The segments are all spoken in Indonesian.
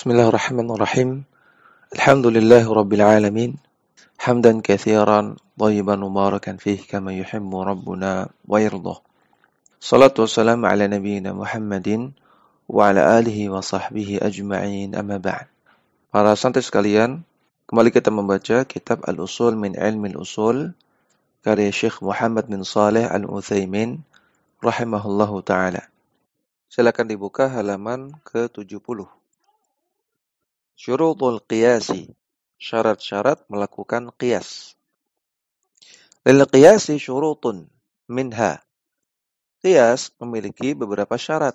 Bismillahirrahmanirrahim. Alhamdulillahi rabbil alamin. Hamdan katsiran thayyiban mubarakan fihi kama yuhibbu rabbuna wa yardah. Salatu wassalamu ala nabiyyina Muhammadin wa ala alihi wa sahbihi ajma'in, amma ba'd. Para santri sekalian, kembali kita membaca kitab Al-Usul min Ilmi Al-Usul karya Syekh Muhammad bin Shalih Al-Utsaimin rahimahullahu taala. Silakan dibuka halaman ke-70. Syurutul qiyasi, syarat-syarat melakukan qiyas. Lil qiyasi syurutun minha. Qiyas memiliki beberapa syarat,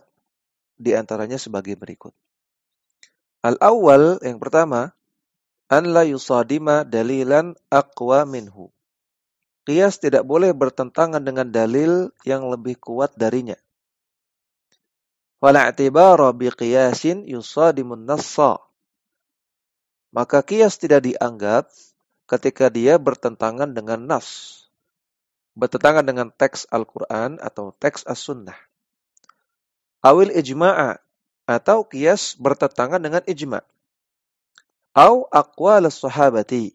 di antaranya sebagai berikut. Al-awwal, yang pertama, an la yusadima dalilan aqwa minhu. Qiyas tidak boleh bertentangan dengan dalil yang lebih kuat darinya. Wala i'tibara bi qiyasin yusadimun nassa. Maka qiyas tidak dianggap ketika dia bertentangan dengan nas, bertentangan dengan teks Al-Quran atau teks As-Sunnah. Awil ijma'a, atau qiyas bertentangan dengan ijma'. Aw aqwal as-sahabati,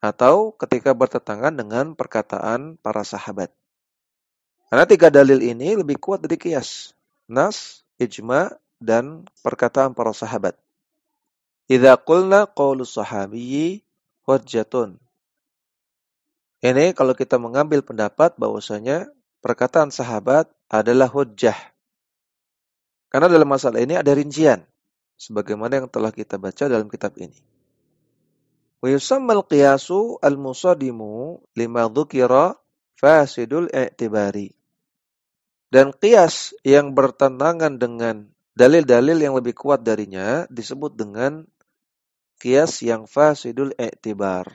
atau ketika bertentangan dengan perkataan para sahabat. Karena tiga dalil ini lebih kuat dari qiyas: nas, ijma', dan perkataan para sahabat. Idza qulna qaulus sahabiyyi hujjatun. Ini kalau kita mengambil pendapat bahwasanya perkataan sahabat adalah hujjah. Karena dalam masalah ini ada rincian, sebagaimana yang telah kita baca dalam kitab ini. Wa yusammal qiyasu al-musadimu lima dzukira fasidul i'tibari. Dan qiyas yang bertentangan dengan dalil-dalil yang lebih kuat darinya disebut dengan qiyas yang fasidul i'tibar.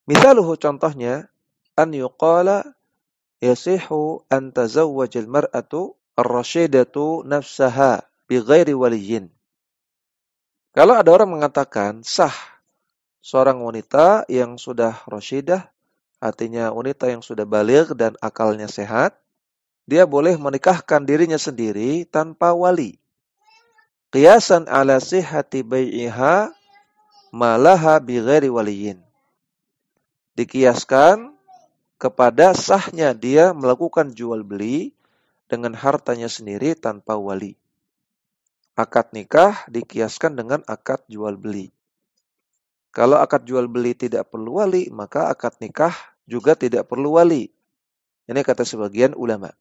Misaluhu, contohnya, an yuqala yasihu an tazawwajal mar'atu ar-rasyidatu nafsaha bighairi waliyyin. Kalau ada orang mengatakan sah seorang wanita yang sudah rasyidah, artinya wanita yang sudah baligh dan akalnya sehat, dia boleh menikahkan dirinya sendiri tanpa wali. Qiyasan ala sihhati bai'iha malaha bighairi waliyyin. Dikiaskan kepada sahnya dia melakukan jual beli dengan hartanya sendiri tanpa wali. Akad nikah dikiaskan dengan akad jual beli. Kalau akad jual beli tidak perlu wali, maka akad nikah juga tidak perlu wali. Ini kata sebagian ulama.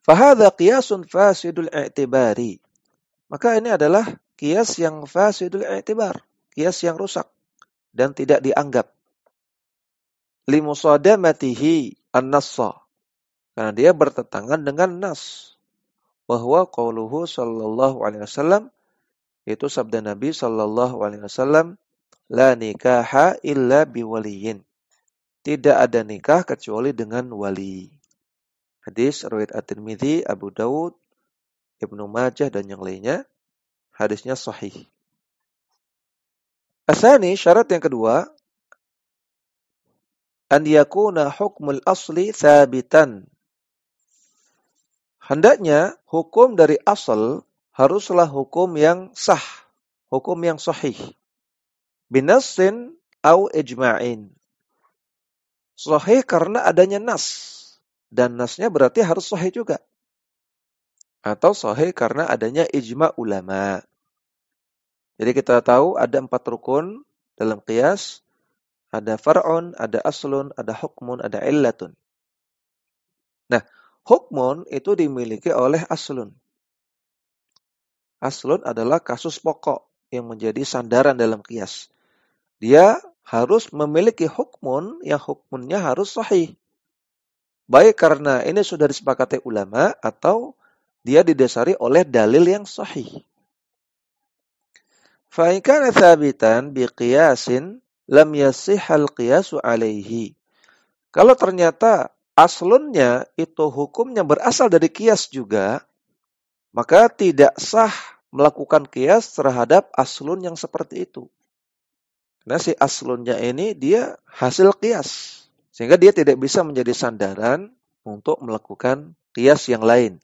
Fahadha qiyasun fasidul i'tibari. Maka ini adalah qiyas yang fasidul i'tibar, qiyas yang rusak dan tidak dianggap. Limusadamatihi an-nassa, karena dia bertentangan dengan nas. Bahwa qauluhu sallallahu alaihi wasallam, itu sabda Nabi sallallahu alaihi wasallam, la nikaha illa biwaliyin. Tidak ada nikah kecuali dengan wali. Hadis riwayat At-Tirmidzi, Abu Dawud, Ibnu Majah dan yang lainnya. Hadisnya sahih. Asani, syarat yang kedua, an yakuna hukmul asli thabitan. Hendaknya hukum dari asal haruslah hukum yang sah, hukum yang sahih. Binassin au ijma'in. Sahih karena adanya nas, dan nasnya berarti harus sahih juga. Atau sahih karena adanya ijma' ulama. Jadi kita tahu ada 4 rukun dalam qiyas. Ada far'un, ada aslun, ada hukmun, ada illatun. Nah, hukmun itu dimiliki oleh aslun. Aslun adalah kasus pokok yang menjadi sandaran dalam qiyas. Dia harus memiliki hukmun yang hukmunnya harus sahih. Baik karena ini sudah disepakati ulama atau dia didasari oleh dalil yang sahih. Fa in kana thabitan biqiyasin lam yasihhal qiyasu alaihi. Kalau ternyata aslunnya itu hukumnya berasal dari qiyas juga, maka tidak sah melakukan qiyas terhadap aslun yang seperti itu. Karena si aslunnya ini dia hasil qiyas, sehingga dia tidak bisa menjadi sandaran untuk melakukan qiyas yang lain.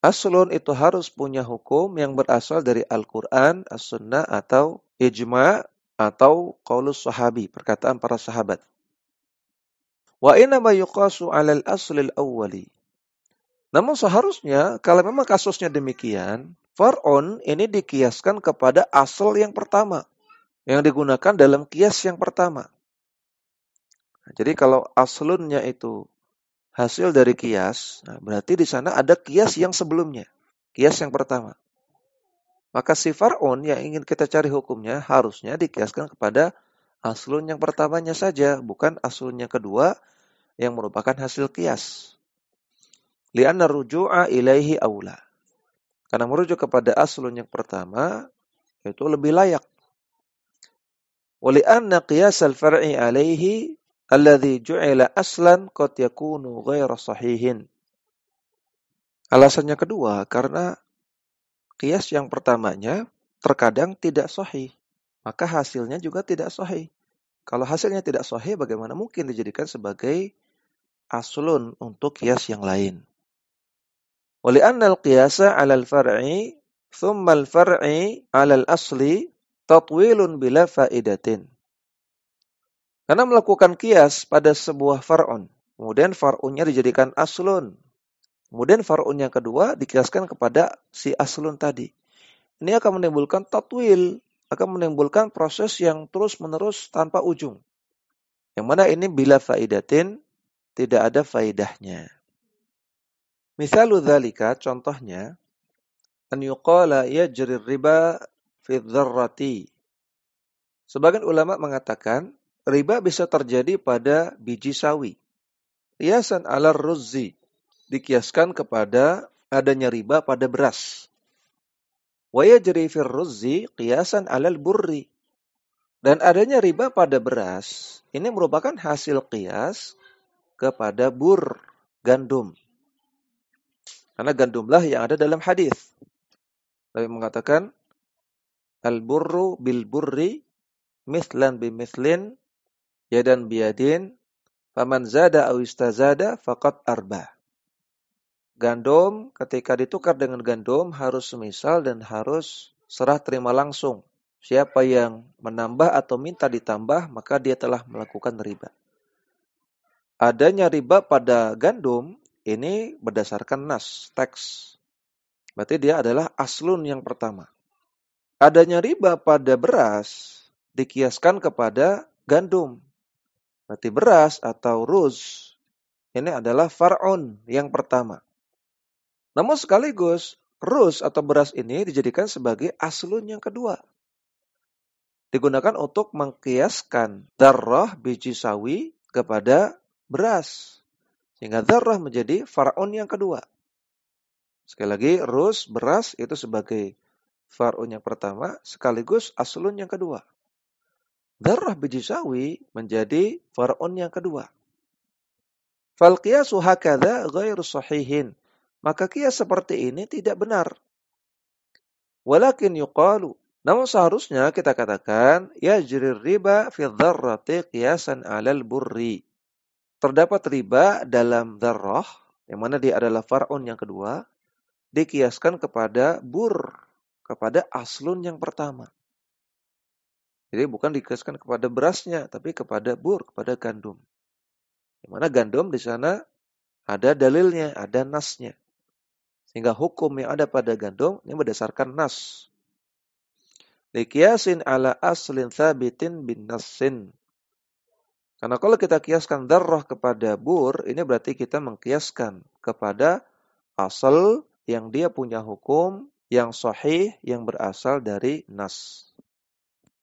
Aslun itu harus punya hukum yang berasal dari Al-Quran, As-Sunnah, atau Ijma' atau qaulus sahabi, perkataan para sahabat. Wa innama yuqasu 'alal aslil awwali. Namun seharusnya kalau memang kasusnya demikian, far'un ini dikiaskan kepada asal yang pertama, yang digunakan dalam kias yang pertama. Jadi kalau aslunnya itu hasil dari kias, nah berarti di sana ada kias yang sebelumnya, kias yang pertama. Maka si far'un yang ingin kita cari hukumnya harusnya dikiaskan kepada aslun yang pertamanya saja, bukan aslun yang kedua yang merupakan hasil kias. Li'anna ruju'a ilaihi aula. Karena merujuk kepada aslun yang pertama itu lebih layak. Wa li'anna qiyasal far'i alaihi alladhi ju'ila aslan qad yakunu ghaira sahihin. Alasannya kedua, karena qiyas yang pertamanya terkadang tidak sahih, maka hasilnya juga tidak sahih. Kalau hasilnya tidak sahih, bagaimana mungkin dijadikan sebagai aslun untuk qiyas yang lain? Wa li'anna al-qiyasa 'ala al-far'i thumma al-far'i 'ala al-asli tatwilun bila faidatin. Karena melakukan kias pada sebuah far'un, kemudian far'unnya dijadikan aslun, kemudian far'un yang kedua dikiaskan kepada si aslun tadi. Ini akan menimbulkan tatwil, akan menimbulkan proses yang terus-menerus tanpa ujung. Yang mana ini bila faidatin, tidak ada faidahnya. Misalu dzalika, contohnya, an yuqala yajri riba fi dzarrati. Sebagian ulama mengatakan, riba bisa terjadi pada biji sawi. Qiyasan 'ala ruzzi, dikiaskan kepada adanya riba pada beras. Wa yajri fir ruzzi qiyasan 'alal burri. Dan adanya riba pada beras ini merupakan hasil qiyas kepada bur, gandum. Karena gandumlah yang ada dalam hadis. Nabi mengatakan al-burru bil burri mithlan bi mithlin yadan biyadin faman zada aw istazada faqad arba. Gandum ketika ditukar dengan gandum harus semisal dan harus serah terima langsung. Siapa yang menambah atau minta ditambah, maka dia telah melakukan riba. Adanya riba pada gandum, ini berdasarkan nas, teks. Berarti dia adalah aslun yang pertama. Adanya riba pada beras, dikiaskan kepada gandum. Berarti beras atau ruz, ini adalah far'un yang pertama. Namun sekaligus, ruz atau beras ini dijadikan sebagai aslun yang kedua. Digunakan untuk mengkiaskan dzarrah biji sawi kepada beras. Sehingga dzarrah menjadi far'un yang kedua. Sekali lagi, ruz, beras itu sebagai far'un yang pertama sekaligus aslun yang kedua. Dzarrah biji sawi menjadi far'un yang kedua. Fal qiyasu hakadha ghairu sahihin. Maka qiyas seperti ini tidak benar. Walakin yuqalu, namun seharusnya kita katakan yajri riba fi dzarrati qiyasan 'alal burri. Terdapat riba dalam dzarrah yang mana dia adalah far'un yang kedua dikiaskan kepada bur, kepada aslun yang pertama. Jadi bukan dikiaskan kepada berasnya tapi kepada bur, kepada gandum. Yang mana gandum di sana ada dalilnya, ada nasnya. Sehingga hukum yang ada pada gandum ini berdasarkan nas. Liqiyasin ala aslin thabitin bin nassin. Karena kalau kita kiaskan dzarrah kepada bur, ini berarti kita mengkiaskan kepada asal yang dia punya hukum yang sahih yang berasal dari nas.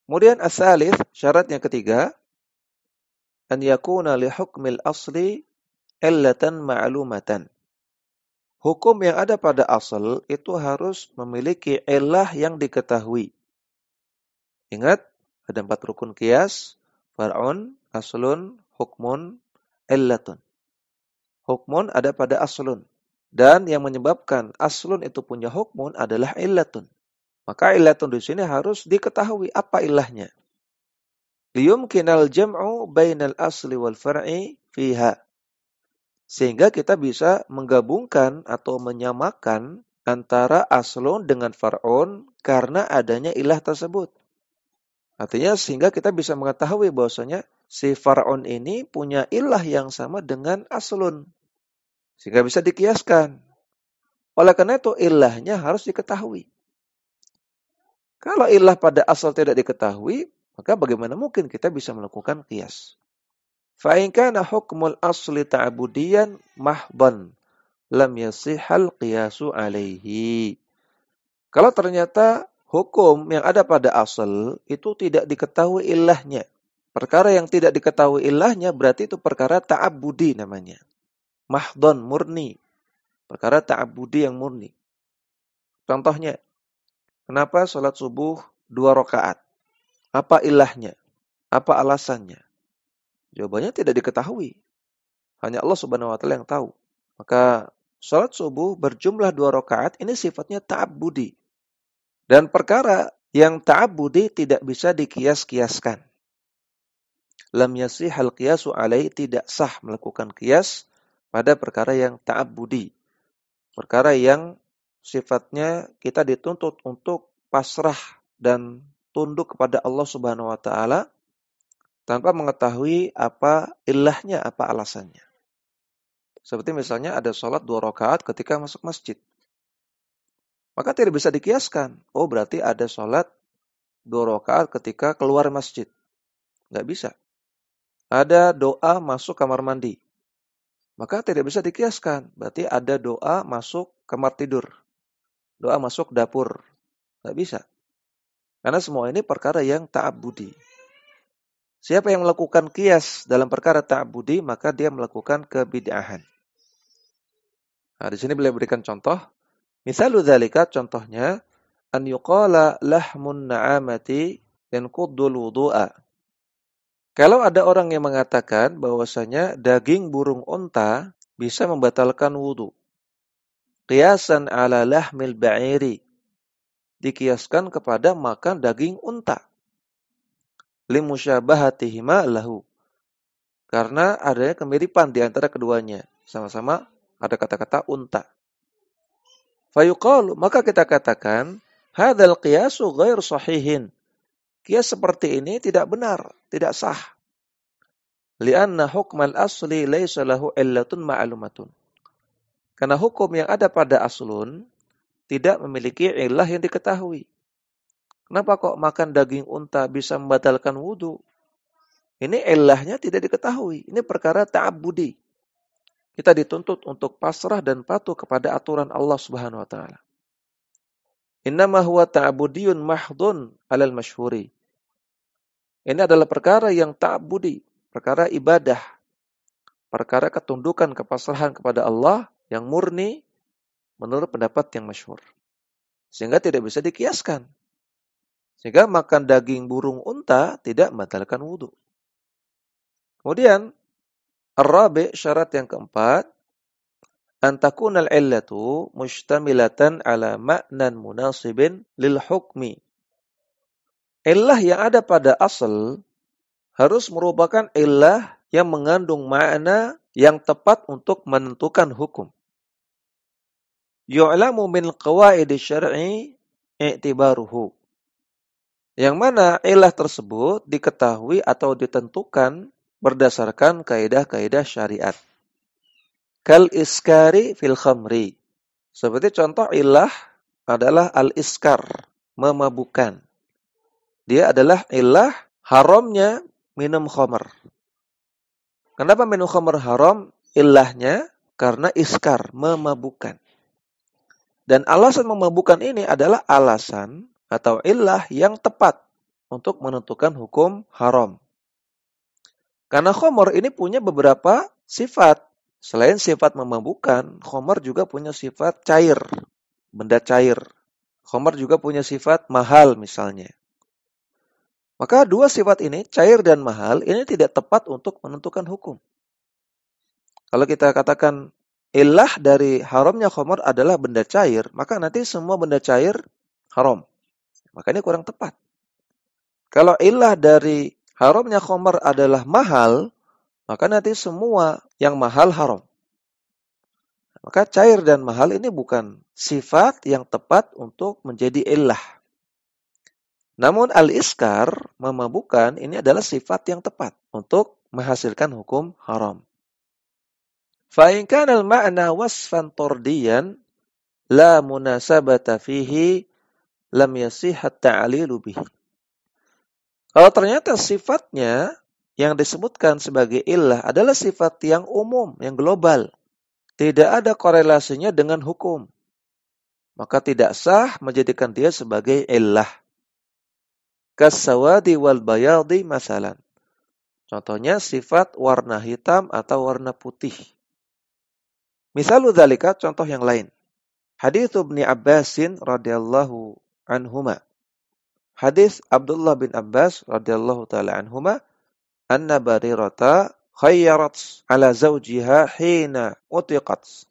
Kemudian as-salits, syarat yang ketiga, an yakuna li hukmil asli illatan ma'lumatan. Hukum yang ada pada asal itu harus memiliki illah yang diketahui. Ingat, ada 4 rukun qiyas, far'un, aslun, hukmun, illatun. Hukmun ada pada aslun. Dan yang menyebabkan aslun itu punya hukmun adalah illatun. Maka illatun di sini harus diketahui apa ilahnya. Liyumkinal jam'u bainal asli wal far'i fiha. Sehingga kita bisa menggabungkan atau menyamakan antara aslun dengan far'un karena adanya ilah tersebut. Artinya sehingga kita bisa mengetahui bahwasanya si far'un ini punya ilah yang sama dengan aslun. Sehingga bisa dikiaskan. Oleh karena itu ilahnya harus diketahui. Kalau ilah pada asal tidak diketahui, maka bagaimana mungkin kita bisa melakukan qiyas? Fa in kana hukmul asli ta'budiyan mahdhan lam yasihhal qiyasu alaihi. Kalau ternyata hukum yang ada pada asal itu tidak diketahui ilahnya. Perkara yang tidak diketahui ilahnya berarti itu perkara ta'abbudi namanya. Mahdhan, murni. Perkara ta'abbudi yang murni. Contohnya, kenapa sholat subuh 2 rakaat? Apa ilahnya? Apa alasannya? Jawabannya tidak diketahui. Hanya Allah Subhanahu wa taala yang tahu. Maka sholat subuh berjumlah 2 rakaat ini sifatnya ta'abbudi. Dan perkara yang ta'abbudi tidak bisa dikias-kiaskan. Lam yasihhal qiyasu alaihi, tidak sah melakukan qiyas pada perkara yang ta'abbudi. Perkara yang sifatnya kita dituntut untuk pasrah dan tunduk kepada Allah Subhanahu wa taala tanpa mengetahui apa ilahnya, apa alasannya. Seperti misalnya ada sholat 2 rakaat ketika masuk masjid. Maka tidak bisa dikiaskan. Oh berarti ada sholat 2 rakaat ketika keluar masjid. Nggak bisa. Ada doa masuk kamar mandi. Maka tidak bisa dikiaskan. Berarti ada doa masuk kamar tidur. Doa masuk dapur. Nggak bisa. Karena semua ini perkara yang ta'abbudi. Siapa yang melakukan qiyas dalam perkara ta'abbudi, maka dia melakukan kebid'ahan. Nah, di sini beliau berikan contoh. Misalu dzalika, contohnya, an yuqala lahmun na'amati yanquddul wudu'a. Kalau ada orang yang mengatakan bahwasanya daging burung unta bisa membatalkan wudu. Qiyasan ala lahmil ba'iri. Dikiaskan kepada makan daging unta. Limusyabahatihima lahu. Karena adanya kemiripan di antara keduanya. Sama-sama ada kata-kata unta. Fayuqalu, maka kita katakan, hadzal qiyasu ghair sahihin. Qiyas seperti ini tidak benar, tidak sah. Lianna hukmal asli laisa lahu illatun ma'lumatun. Karena hukum yang ada pada aslun tidak memiliki ilah yang diketahui. Kenapa kok makan daging unta bisa membatalkan wudu? Ini ilahnya tidak diketahui. Ini perkara ta'abbudi. Kita dituntut untuk pasrah dan patuh kepada aturan Allah Subhanahu wa taala. Innama huwa ta'abbudiyun mahdhun 'alal masyhuri. Ini adalah perkara yang ta'abbudi, perkara ibadah, perkara ketundukan, kepasrahan kepada Allah yang murni menurut pendapat yang masyhur. Sehingga tidak bisa dikiaskan. Sehingga makan daging burung unta tidak membatalkan wudu. Kemudian, ar-rabi', syarat yang keempat, an takunal illatu mustamilatan ala ma'nan munasibin lil hukmi. Illah yang ada pada asal harus merupakan illah yang mengandung makna yang tepat untuk menentukan hukum. Yu'lamu min qawaidi syar'i i'tibaruhu. Yang mana ilah tersebut diketahui atau ditentukan berdasarkan kaidah-kaidah syariat. Kal iskari fil khamri. Seperti contoh ilah adalah al-iskar, memabukkan. Dia adalah ilah haramnya minum khamr. Kenapa minum khamr haram? Ilahnya karena iskar, memabukkan. Dan alasan memabukkan ini adalah alasan atau ilah yang tepat untuk menentukan hukum haram. Karena khamr ini punya beberapa sifat. Selain sifat memabukkan, khamr juga punya sifat cair, benda cair. Khamr juga punya sifat mahal misalnya. Maka dua sifat ini, cair dan mahal, ini tidak tepat untuk menentukan hukum. Kalau kita katakan ilah dari haramnya khamr adalah benda cair, maka nanti semua benda cair haram. Maka ini kurang tepat. Kalau ilah dari haramnya khamr adalah mahal, maka nanti semua yang mahal haram. Maka cair dan mahal ini bukan sifat yang tepat untuk menjadi illah. Namun al-iskar, memabukkan, ini adalah sifat yang tepat untuk menghasilkan hukum haram. Fa in kana al-ma'na wasfan tardiyan la munasabata fihi lam yasih at-ta'lilu bihi. Kalau ternyata sifatnya yang disebutkan sebagai illah adalah sifat yang umum, yang global, tidak ada korelasinya dengan hukum, maka tidak sah menjadikan dia sebagai illah. Kas-sawadi wal bayadi masalan. Contohnya sifat warna hitam atau warna putih. Misalu dzalika, contoh yang lain. Hadits Ibnu Abbasin radhiyallahu anhuma. Hadis Abdullah bin Abbas radhiyallahu taala anhuma, anna Barirata khayyarat ala zawjiha hina utiqat.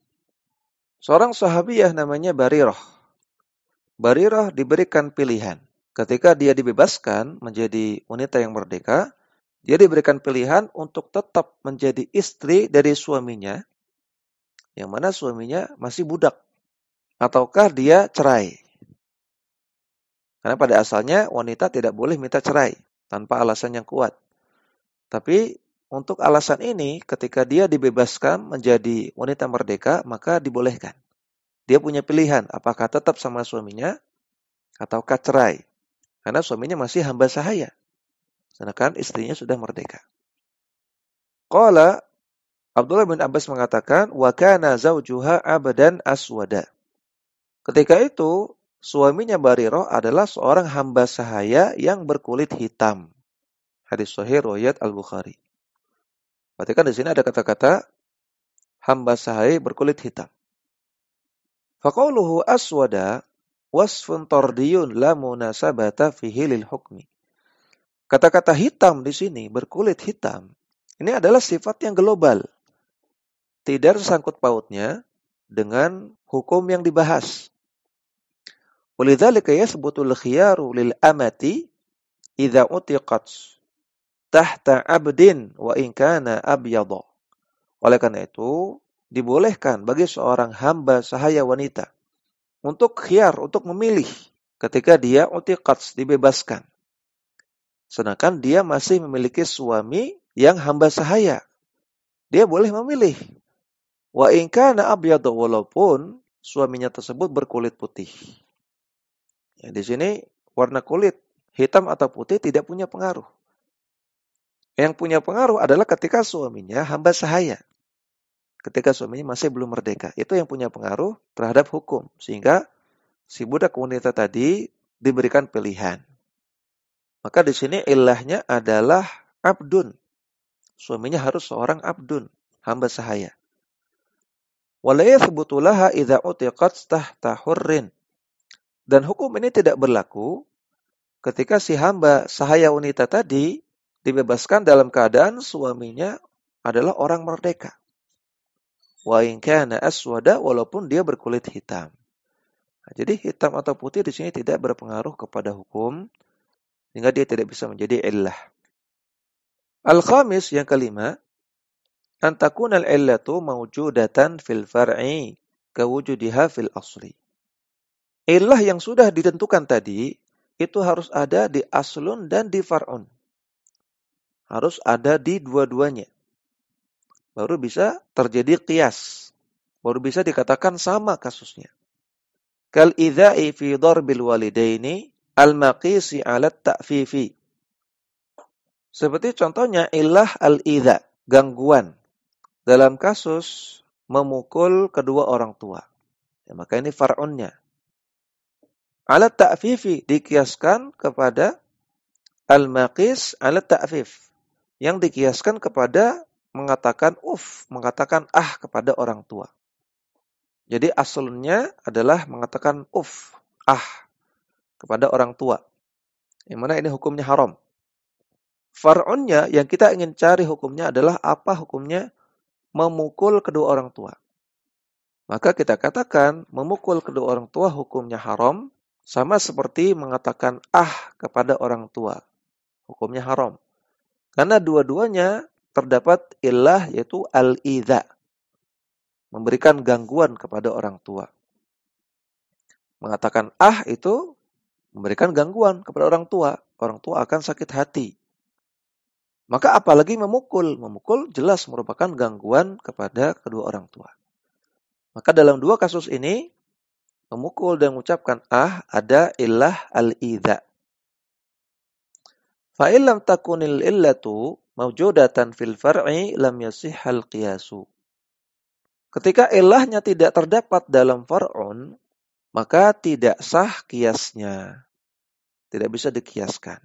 Seorang sahabiyah namanya Barirah. Barirah diberikan pilihan. Ketika dia dibebaskan menjadi wanita yang merdeka, dia diberikan pilihan untuk tetap menjadi istri dari suaminya, yang mana suaminya masih budak, ataukah dia cerai. Karena pada asalnya wanita tidak boleh minta cerai tanpa alasan yang kuat. Tapi untuk alasan ini, ketika dia dibebaskan menjadi wanita merdeka, maka dibolehkan. Dia punya pilihan, apakah tetap sama suaminya ataukah cerai. Karena suaminya masih hamba sahaya, sedangkan istrinya sudah merdeka. Qala Abdullah bin Abbas mengatakan, wa kana zawjuha abdan aswada. Ketika itu, suaminya Barirah adalah seorang hamba sahaya yang berkulit hitam. Hadis sahih riwayat Al-Bukhari. Perhatikan di sini ada kata-kata hamba sahaya berkulit hitam. Faqauluhu aswada wasfun tardiyun la munasabata fihi lil hukmi. Kata-kata hitam di sini, berkulit hitam, ini adalah sifat yang global. Tidak tersangkut pautnya dengan hukum yang dibahas. Walidzalika yasbutul khiyaru lil amati idza utiqat tahta abdin wa in kana abyadha. Oleh karena itu, dibolehkan bagi seorang hamba sahaya wanita untuk khiyar, untuk memilih ketika dia utiqat, dibebaskan. Sedangkan dia masih memiliki suami yang hamba sahaya. Dia boleh memilih. Wa in kana abyadha, walaupun suaminya tersebut berkulit putih. Ya, di sini warna kulit hitam atau putih tidak punya pengaruh. Yang punya pengaruh adalah ketika suaminya hamba sahaya. Ketika suaminya masih belum merdeka. Itu yang punya pengaruh terhadap hukum. Sehingga si budak wanita tadi diberikan pilihan. Maka di sini ilahnya adalah abdun. Suaminya harus seorang abdun, hamba sahaya. Wala yathbutu laha idza utiqat tahta hurrin. Dan hukum ini tidak berlaku ketika si hamba sahaya wanita tadi dibebaskan dalam keadaan suaminya adalah orang merdeka. Wa in kana aswada, walaupun dia berkulit hitam. Nah, jadi hitam atau putih di sini tidak berpengaruh kepada hukum, sehingga dia tidak bisa menjadi illah. Al-khamis, yang kelima, antakunal illatu mawjudatan fil far'i kawujudiha fil asli. Illah yang sudah ditentukan tadi itu harus ada di aslun dan di far'un. Harus ada di dua-duanya. Baru bisa terjadi qiyas. Baru bisa dikatakan sama kasusnya. Kal idza'i fi darbil walidaini al-maqisi 'ala ta'fifi. Seperti contohnya illah al-idza, gangguan dalam kasus memukul kedua orang tua. Ya, maka ini far'unnya. Ala ta'fifi, dikiaskan kepada al-maqis ala ta'fif, yang dikiaskan kepada mengatakan mengatakan kepada orang tua. Jadi asalnya adalah mengatakan kepada orang tua. Yang mana ini hukumnya haram. Far'unnya yang kita ingin cari hukumnya adalah apa hukumnya memukul kedua orang tua. Maka kita katakan memukul kedua orang tua hukumnya haram, sama seperti mengatakan kepada orang tua. Hukumnya haram. Karena dua-duanya terdapat illah, yaitu al-idza. memberikan gangguan kepada orang tua. Mengatakan itu memberikan gangguan kepada orang tua. Orang tua akan sakit hati. Maka apalagi memukul. Memukul jelas merupakan gangguan kepada kedua orang tua. Maka dalam dua kasus ini, memukul dan mengucapkan ada illah al-idha. Fa'illam takunil illatu mawjudatan fil far'i lam yasihhal qiyasu. Ketika ilahnya tidak terdapat dalam far'un, maka tidak sah kiasnya. Tidak bisa dikiaskan.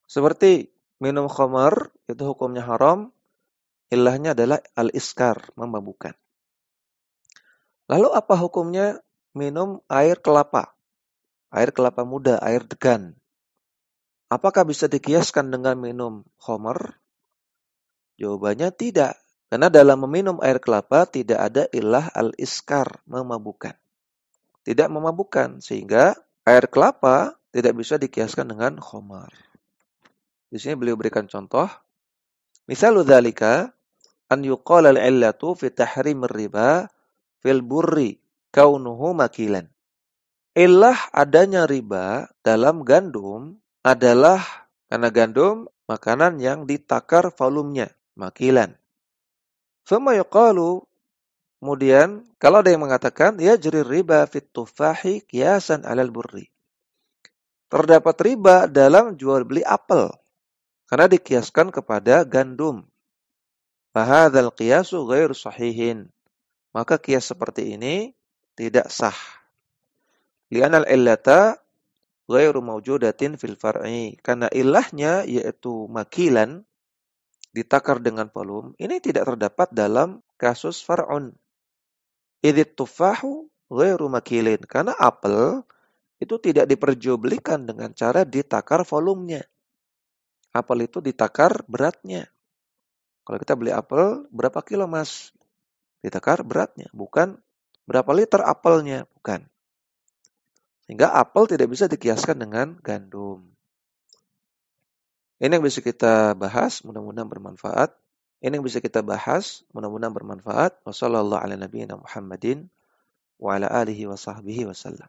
Seperti minum khamar, itu hukumnya haram, ilahnya adalah al-iskar, memabukkan. Lalu apa hukumnya minum air kelapa? Air kelapa muda, air degan. Apakah bisa dikiaskan dengan minum khamar? Jawabannya tidak. Karena dalam meminum air kelapa tidak ada ilah al-iskar, memabukkan. Tidak memabukkan, sehingga air kelapa tidak bisa dikiaskan dengan khamar. Di sini beliau berikan contoh. Misalu dzalika an yuqala al-illatu fi tahrim riba fil burri kaunuhu makilan. Ilah adanya riba dalam gandum adalah karena gandum makanan yang ditakar volumenya, makilan. Summa yuqalu, kemudian kalau ada yang mengatakan ya jari riba fit tufahi qiyasan 'alal burri. Terdapat riba dalam jual beli apel karena dikiaskan kepada gandum. Fahadzal qiyasu ghairu sahihin. Maka kias seperti ini tidak sah. Li'anal illata ghairu mawjudatin fil far'i. Karena ilahnya yaitu makilan, ditakar dengan volume, ini tidak terdapat dalam kasus far'un. Idzit tufahu ghairu makilin. Karena apel itu tidak diperjualbelikan dengan cara ditakar volumenya. Apel itu ditakar beratnya. Kalau kita beli apel, berapa kilo mas? Ditakar beratnya, bukan berapa liter apelnya, bukan. Sehingga apel tidak bisa dikiaskan dengan gandum. Ini yang bisa kita bahas, mudah-mudahan bermanfaat. Ini yang bisa kita bahas, mudah-mudahan bermanfaat. Wassallallahu ala nabiyyina Muhammadin wa ala alihi wa sahbihi wasallam.